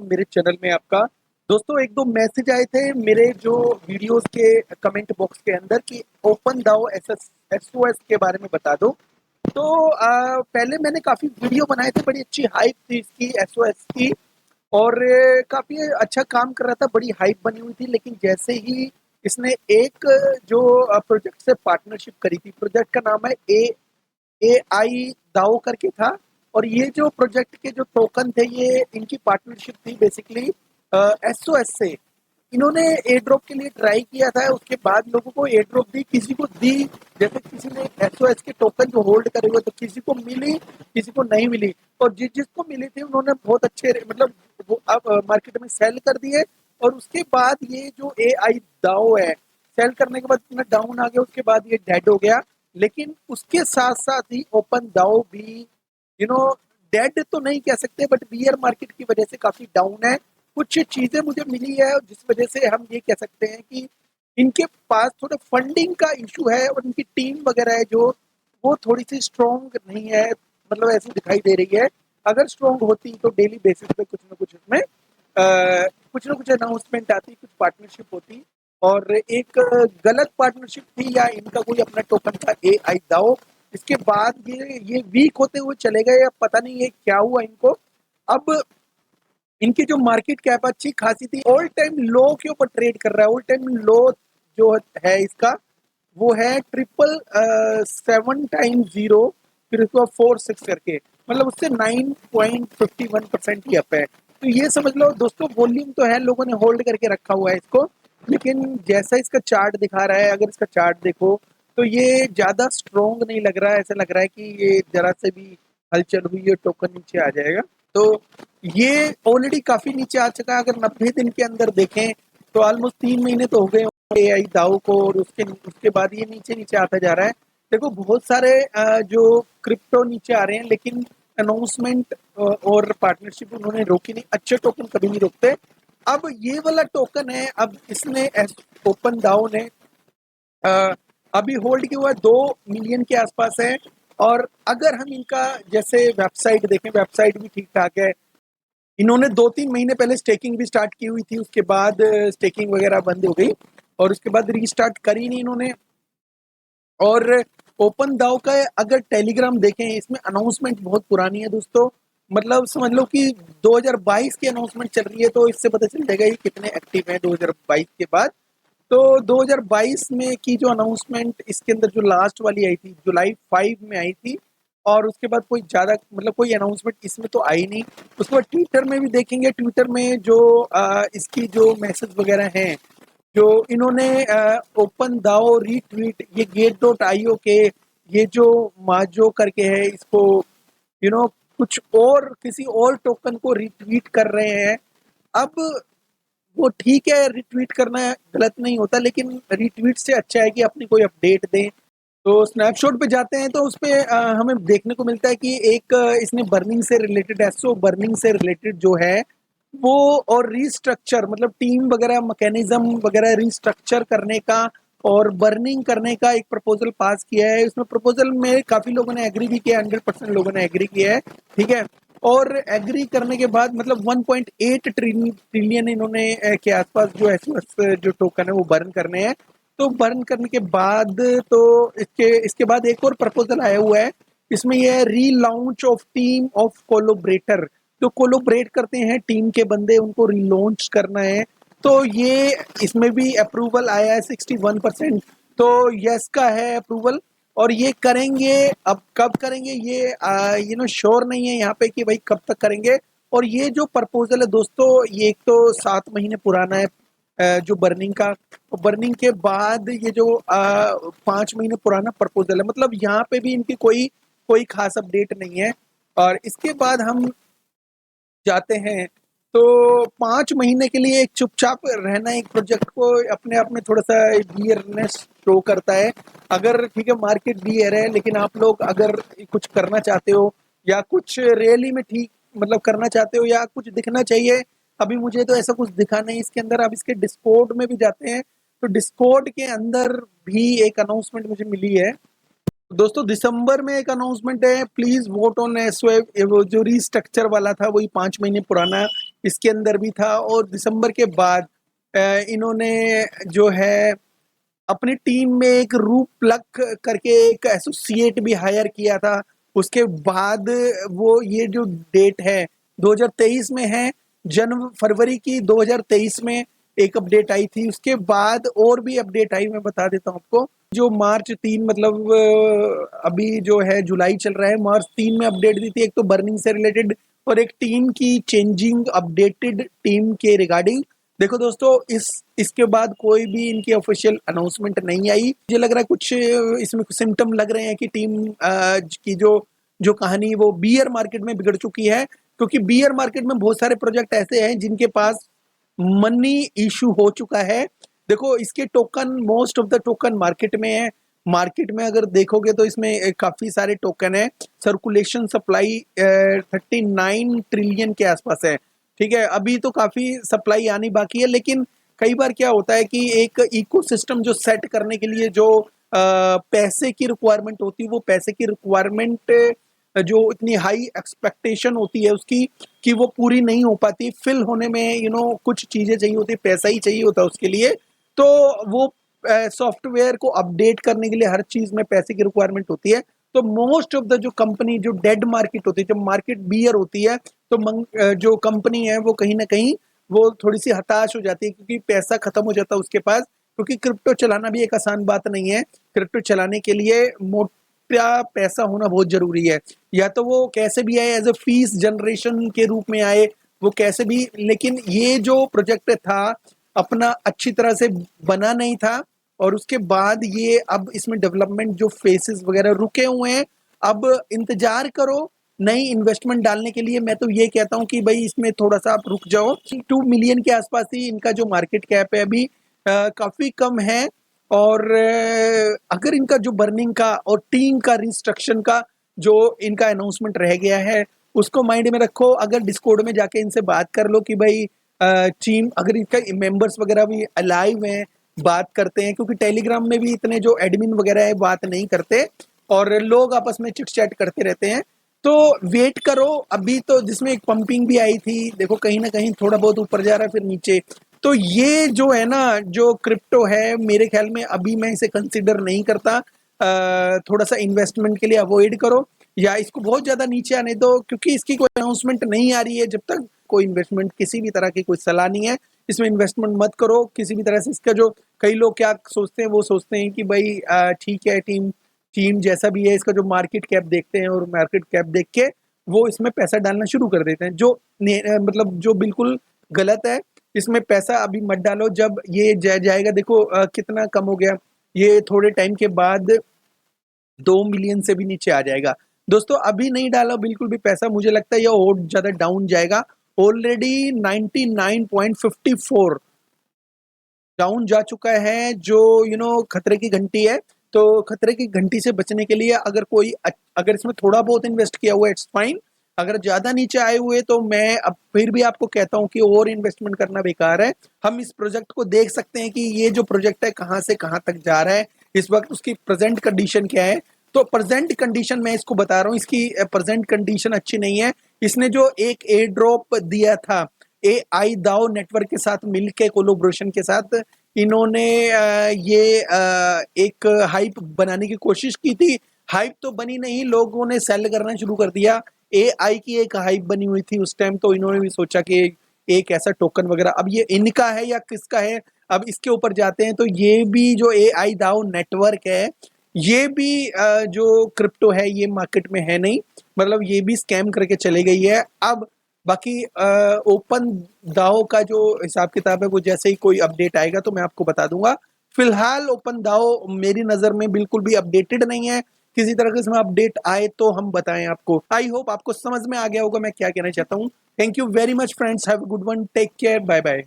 मेरे चैनल में आपका। दोस्तों, 1-2 मैसेज आए थे मेरे जो वीडियोज़ के कमेंट बॉक्स के अंदर कि ओपन दाओ एसओएस के बारे में बता दो। तो पहले मैंने काफ़ी वीडियो बनाए थे, बड़ी अच्छी हाइप थी इसकी एसओएस की और काफ़ी अच्छा काम कर रहा था, बड़ी हाइप बनी हुई थी। लेकिन जैसे ही इसने एक जो प्रोजेक्ट से पार्टनरशिप करी थी, प्रोजेक्ट का नाम है एआई दाओ करके था। और ये जो प्रोजेक्ट के जो टोकन थे, ये इनकी पार्टनरशिप थी बेसिकली एसओएस से। इन्होंने एयर ड्रॉप के लिए ट्राई किया था, उसके बाद लोगों को एयर ड्रॉप दी, किसी को दी, जैसे किसी ने एसओएस के टोकन जो होल्ड करे हुए तो किसी को मिली, किसी को नहीं मिली। और जिसको मिली थी उन्होंने बहुत अच्छे मतलब वो अब मार्केट में सेल कर दिए। और उसके बाद ये जो एआई दाओ है, सेल करने के बाद इतना डाउन आ गया, उसके बाद ये डेड हो गया। लेकिन उसके साथ साथ ही ओपन दाओ भी डेड तो नहीं कह सकते, बट बियर मार्केट की वजह से काफी डाउन है। कुछ चीजें मुझे मिली है जिस वजह से हम ये कह सकते हैं कि इनके पास थोड़ा फंडिंग का इशू है और इनकी टीम वगैरह है जो वो थोड़ी सी स्ट्रॉन्ग नहीं है, मतलब ऐसी दिखाई दे रही है। अगर स्ट्रॉन्ग होती तो डेली बेसिस पे कुछ ना कुछ इसमें कुछ ना कुछ अनाउंसमेंट आती, कुछ पार्टनरशिप होती। और एक गलत पार्टनरशिप थी या इनका कोई अपना टोकन था एआई दाओ। इसके बाद ये वीक होते हुए चले गए, अब पता नहीं ये क्या हुआ इनको। अब इनकी जो मार्केट कैप अच्छी खासी थी, ऑल टाइम लो के ऊपर ट्रेड कर रहा है। ऑल टाइम लो जो है इसका वो है 777 फिर उसको 46 करके, मतलब उससे 9.51% ही अप है। तो ये समझ लो दोस्तों, वॉल्यूम तो है, लोगों ने होल्ड करके रखा हुआ है इसको। लेकिन जैसा इसका चार्ट दिखा रहा है, अगर इसका चार्ट देखो तो ये ज्यादा स्ट्रॉन्ग नहीं लग रहा है। ऐसा लग रहा है कि ये जरा से भी हलचल हुई है टोकन नीचे आ जाएगा। तो ये ऑलरेडी काफी नीचे आ चुका है। अगर 90 दिन के अंदर देखें तो ऑलमोस्ट 3 महीने तो हो गए एआई दाऊ को, और उसके बाद ये नीचे नीचे आता जा रहा है। देखो, बहुत सारे जो क्रिप्टो नीचे आ रहे हैं, लेकिन अनाउंसमेंट और पार्टनरशिप उन्होंने रोकी नहीं। अच्छे टोकन कभी नहीं रोकते। अब ये वाला टोकन है, अब इसने ओपन दाओ ने अ, अभी होल्ड किया हुआ है 2 मिलियन के आसपास है। और अगर हम इनका जैसे वेबसाइट देखें, वेबसाइट भी ठीक ठाक है। इन्होंने 2-3 महीने पहले स्टेकिंग भी स्टार्ट की हुई थी, उसके बाद स्टेकिंग वगैरह बंद हो गई और उसके बाद रीस्टार्ट करी नहीं इन्होंने। और ओपन दाव का अगर टेलीग्राम देखें, इसमें अनाउंसमेंट बहुत पुरानी है दोस्तों। मतलब समझ लो कि 2022 की अनाउंसमेंट चल रही है, तो इससे पता चल जाएगा ये कितने एक्टिव हैं 2022 के बाद। तो 2022 में की जो अनाउंसमेंट इसके अंदर जो लास्ट वाली आई थी, जुलाई 5 में आई थी। और उसके बाद कोई ज़्यादा मतलब कोई अनाउंसमेंट इसमें तो आई नहीं। उसके बाद ट्विटर में भी देखेंगे, ट्विटर में जो इसकी जो मैसेज वगैरह हैं, जो इन्होंने ओपन दाओ रीट्वीट, ये गेट डॉट आईओ के ये जो माजो करके है, इसको कुछ और किसी और टोकन को रिट्वीट कर रहे हैं। अब वो ठीक है, रिट्वीट करना गलत नहीं होता, लेकिन रिट्वीट से अच्छा है कि अपनी कोई अपडेट दें। तो स्नैपशॉट पे जाते हैं तो उस पे हमें देखने को मिलता है कि एक इसने बर्निंग से रिलेटेड, एसओ बर्निंग से रिलेटेड जो है वो, और रीस्ट्रक्चर मतलब टीम वगैरह मैकेनिज्म वगैरह रीस्ट्रक्चर करने का और बर्निंग करने का एक प्रपोजल पास किया है। इसमें प्रपोजल में काफी लोगों ने एग्री भी किया, 100% लोगों ने एग्री किया है। ठीक है। और एग्री करने के बाद मतलब 1.8 ट्रिलियन इन्होंने के आसपास जो एसओएस जो टोकन है वो बर्न करने हैं। तो बर्न करने के बाद तो इसके बाद एक और प्रपोजल आया हुआ है। इसमें यह है रीलॉन्च ऑफ टीम ऑफ कोलोबरेटर, जो कोलोबरेट करते हैं टीम के बंदे, उनको रिलॉन्च करना है। तो ये इसमें भी अप्रूवल आया है 61%। तो यस का है अप्रूवल। और ये करेंगे, अब कब करेंगे ये श्योर नहीं है यहाँ पे कि भाई कब तक करेंगे। और ये जो प्रपोजल है दोस्तों, ये एक तो 7 महीने पुराना है जो बर्निंग का। बर्निंग के बाद ये जो 5 महीने पुराना प्रपोजल है, मतलब यहाँ पे भी इनकी कोई कोई खास अपडेट नहीं है। और इसके बाद हम जाते हैं तो 5 महीने के लिए एक चुपचाप रहना एक प्रोजेक्ट को अपने आप में थोड़ा सा बियरनेस शो करता है। अगर ठीक है मार्केट बियर है, लेकिन आप लोग अगर कुछ करना चाहते हो या कुछ रियली में ठीक मतलब करना चाहते हो या कुछ दिखना चाहिए, अभी मुझे तो ऐसा कुछ दिखा नहीं इसके अंदर। अब इसके डिस्कॉर्ड में भी जाते हैं तो डिस्कॉर्ड के अंदर भी एक अनाउंसमेंट मुझे मिली है दोस्तों। दिसंबर में एक अनाउंसमेंट है, प्लीज वोट ऑन एसवेब। वो जो रीस्ट्रक्चर वाला था वही 5 महीने पुराना इसके अंदर भी था, और दिसंबर के बाद इन्होंने जो है अपनी टीम में एक रूप प्लक करके एक एसोसिएट भी हायर किया था। उसके बाद वो ये जो डेट है 2023 में है, फरवरी की 2023 में एक अपडेट आई थी। उसके बाद और भी अपडेट आई, मैं बता देता हूँ आपको। जो मार्च 3 मतलब अभी जो है जुलाई चल रहा है, मार्च 3 में अपडेट दी थी, एक तो बर्निंग से रिलेटेड और एक टीम की चेंजिंग अपडेटेड टीम के रिगार्डिंग। देखो दोस्तों, इसके बाद कोई भी इनकी ऑफिशियल अनाउंसमेंट नहीं आई। मुझे लग रहा है कुछ इसमें कुछ सिम्टम लग रहे हैं कि टीम की जो जो कहानी वो बियर मार्केट में बिगड़ चुकी है, क्योंकि बियर मार्केट में बहुत सारे प्रोजेक्ट ऐसे हैं जिनके पास मनी इशू हो चुका है। देखो, इसके token, most of the token market में है। मार्केट में अगर देखोगे तो इसमें काफी सारे टोकन है। सर्कुलेशन सप्लाई 39 ट्रिलियन के आसपास है। ठीक है, अभी तो काफी सप्लाई आनी बाकी है, लेकिन कई बार क्या होता है कि एक इकोसिस्टम जो सेट करने के लिए जो पैसे की रिक्वायरमेंट होती है, वो पैसे की रिक्वायरमेंट जो इतनी हाई एक्सपेक्टेशन होती है उसकी, कि वो पूरी नहीं हो पाती। फिल होने में कुछ चीजें चाहिए होती है, पैसा ही चाहिए होता है उसके लिए। तो वो सॉफ्टवेयर को अपडेट करने के लिए हर चीज में पैसे की रिक्वायरमेंट होती है। तो मोस्ट ऑफ द जो कंपनी, जो डेड मार्केट होती है, जब मार्केट बियर होती है, तो जो कंपनी है वो कहीं ना कहीं वो थोड़ी सी हताश हो जाती है, क्योंकि पैसा खत्म हो जाता है उसके पास। क्योंकि क्रिप्टो चलाना भी एक आसान बात नहीं है। क्रिप्टो चलाने के लिए मोटा पैसा होना बहुत जरूरी है। या तो वो कैसे भी आए, एज ए फीस जनरेशन के रूप में आए, वो कैसे भी। लेकिन ये जो प्रोजेक्ट था अपना अच्छी तरह से बना नहीं था, और उसके बाद ये अब इसमें डेवलपमेंट जो फेसेस वगैरह रुके हुए हैं। अब इंतजार करो नई इन्वेस्टमेंट डालने के लिए। मैं तो ये कहता हूँ कि भाई इसमें थोड़ा सा आप रुक जाओ। 2 मिलियन के आसपास ही इनका जो मार्केट कैप है अभी, काफी कम है। और अगर इनका जो बर्निंग का और टीम का रिस्ट्रक्शन का जो इनका अनाउंसमेंट रह गया है, उसको माइंड में रखो। अगर डिस्कॉर्ड में जाके इनसे बात कर लो कि भाई टीम, अगर इनका मेंबर्स वगैरह भी अलाइव हैं, बात करते हैं, क्योंकि टेलीग्राम में भी इतने जो एडमिन वगैरह है बात नहीं करते, और लोग आपस में चिट चैट करते रहते हैं। तो वेट करो। अभी तो जिसमें एक पंपिंग भी आई थी, देखो कहीं ना कहीं थोड़ा बहुत ऊपर जा रहा है, फिर नीचे। तो ये जो है ना, जो क्रिप्टो है, मेरे ख्याल में अभी मैं इसे कंसिडर नहीं करता। थोड़ा सा इन्वेस्टमेंट के लिए अवॉइड करो, या इसको बहुत ज्यादा नीचे आने दो, क्योंकि इसकी कोई अनाउंसमेंट नहीं आ रही है। जब तक कोई इन्वेस्टमेंट, किसी भी तरह की कोई सलाह नहीं है, इसमें इन्वेस्टमेंट मत करो किसी भी तरह से। इसका जो कई लोग क्या सोचते हैं, वो सोचते हैं कि भाई ठीक है, टीम टीम जैसा भी है, इसका जो मार्केट कैप देखते हैं और मार्केट कैप देख के वो इसमें पैसा डालना शुरू कर देते हैं, जो मतलब जो बिल्कुल गलत है। इसमें पैसा अभी मत डालो, जब ये जाएगा। देखो कितना कम हो गया, ये थोड़े टाइम के बाद 2 मिलियन से भी नीचे आ जाएगा। दोस्तों, अभी नहीं डालो बिल्कुल भी पैसा, मुझे लगता है ये और ज्यादा डाउन जाएगा। ऑलरेडी 99.54 डाउन जा चुका है, जो खतरे की घंटी है। तो खतरे की घंटी से बचने के लिए अगर इसमें थोड़ा बहुत इन्वेस्ट किया हुआ है, इट्स फाइन। अगर ज्यादा नीचे आए हुए, तो मैं अब फिर भी आपको कहता हूं कि और इन्वेस्टमेंट करना बेकार है। हम इस प्रोजेक्ट को देख सकते हैं कि ये जो प्रोजेक्ट है कहां से कहां तक जा रहा है, इस वक्त उसकी प्रेजेंट कंडीशन क्या है। तो प्रेजेंट कंडीशन मैं इसको बता रहा हूँ, इसकी प्रेजेंट कंडीशन अच्छी नहीं है। इसने जो एक एयर ड्रॉप दिया था AI दाओ नेटवर्क के साथ मिलके, कोलोब्रेशन के साथ, इन्होंने ये एक हाइप बनाने की कोशिश की थी। हाइप तो बनी नहीं, लोगों ने सेल करना शुरू कर दिया। AI की एक हाइप बनी हुई थी उस टाइम, तो इन्होंने भी सोचा कि एक ऐसा टोकन वगैरह, अब ये इनका है या किसका है, अब इसके ऊपर जाते हैं। तो ये भी जो AI दाओ नेटवर्क है, ये भी जो क्रिप्टो है, ये मार्केट में है नहीं। मतलब ये भी स्कैम करके चले गई है। अब बाकी ओपन दाओ का जो हिसाब किताब है, वो जैसे ही कोई अपडेट आएगा तो मैं आपको बता दूंगा। फिलहाल ओपन दाओ मेरी नजर में बिल्कुल भी अपडेटेड नहीं है। किसी तरह का इसमें अपडेट आए तो हम बताएं आपको। आई होप आपको समझ में आ गया होगा मैं क्या कहना चाहता हूँ। Thank you very much friends, have a good one, take care, bye bye.